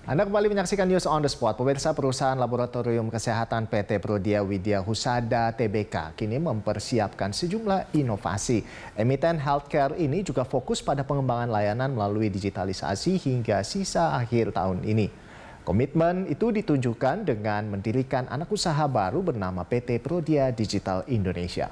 Anda kembali menyaksikan News on the Spot. Pemirsa, perusahaan laboratorium kesehatan PT Prodia Widya Husada Tbk kini mempersiapkan sejumlah inovasi. Emiten healthcare ini juga fokus pada pengembangan layanan melalui digitalisasi hingga sisa akhir tahun ini. Komitmen itu ditunjukkan dengan mendirikan anak usaha baru bernama PT Prodia Digital Indonesia.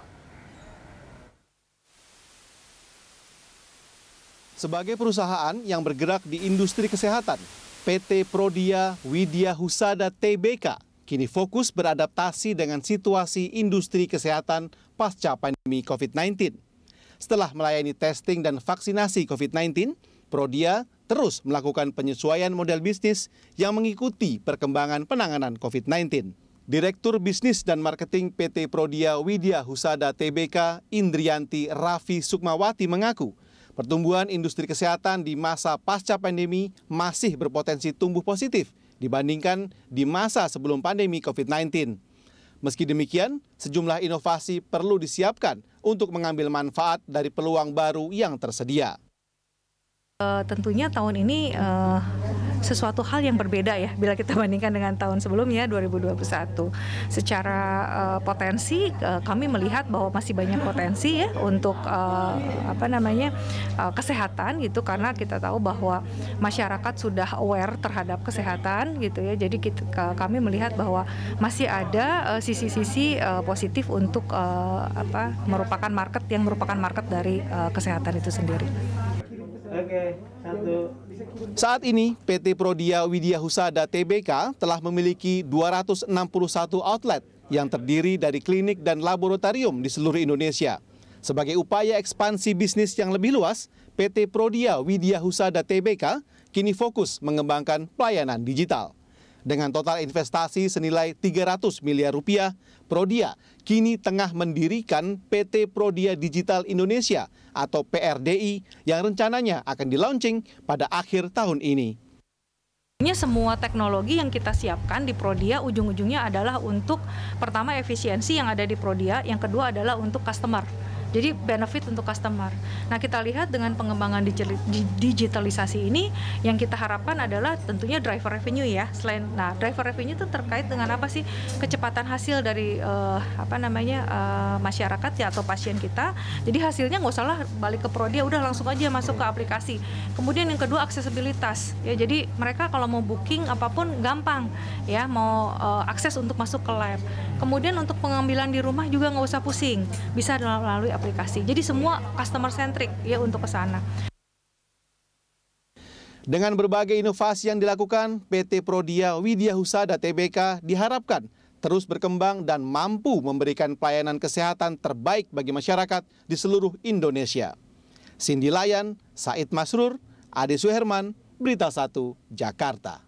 Sebagai perusahaan yang bergerak di industri kesehatan, PT Prodia Widya Husada Tbk kini fokus beradaptasi dengan situasi industri kesehatan pasca pandemi COVID-19. Setelah melayani testing dan vaksinasi COVID-19, Prodia terus melakukan penyesuaian model bisnis yang mengikuti perkembangan penanganan COVID-19. Direktur Bisnis dan Marketing PT Prodia Widya Husada Tbk, Indrianti Raffi Sukmawati mengaku, pertumbuhan industri kesehatan di masa pasca pandemi masih berpotensi tumbuh positif dibandingkan di masa sebelum pandemi COVID-19. Meski demikian, sejumlah inovasi perlu disiapkan untuk mengambil manfaat dari peluang baru yang tersedia. Tentunya tahun ini sesuatu hal yang berbeda ya bila kita bandingkan dengan tahun sebelumnya 2021. Secara potensi kami melihat bahwa masih banyak potensi ya untuk kesehatan gitu, karena kita tahu bahwa masyarakat sudah aware terhadap kesehatan gitu ya. Jadi kami melihat bahwa masih ada sisi-sisi positif untuk merupakan market dari kesehatan itu sendiri. Saat ini, PT Prodia Widya Husada Tbk telah memiliki 261 outlet yang terdiri dari klinik dan laboratorium di seluruh Indonesia. Sebagai upaya ekspansi bisnis yang lebih luas, PT Prodia Widya Husada Tbk kini fokus mengembangkan pelayanan digital. Dengan total investasi senilai 300 miliar rupiah, Prodia kini tengah mendirikan PT Prodia Digital Indonesia atau PRDI yang rencananya akan di-launching pada akhir tahun ini. Semua teknologi yang kita siapkan di Prodia ujung-ujungnya adalah untuk pertama efisiensi yang ada di Prodia, yang kedua adalah untuk customer. Jadi benefit untuk customer. Nah, kita lihat dengan pengembangan digitalisasi ini yang kita harapkan adalah tentunya driver revenue ya. Driver revenue itu terkait dengan apa sih? Kecepatan hasil dari masyarakat ya atau pasien kita. Jadi hasilnya nggak usah lah balik ke Prodia, udah langsung aja masuk ke aplikasi. Kemudian yang kedua aksesibilitas ya. Jadi mereka kalau mau booking apapun gampang ya, mau akses untuk masuk ke lab. Kemudian untuk pengambilan di rumah juga nggak usah pusing, bisa melalui aplikasi. Jadi semua customer centric ya untuk ke sana. Dengan berbagai inovasi yang dilakukan, PT Prodia Widya Husada Tbk diharapkan terus berkembang dan mampu memberikan pelayanan kesehatan terbaik bagi masyarakat di seluruh Indonesia. Cindy Layan, Said Masrur, Ade Suherman, Berita 1, Jakarta.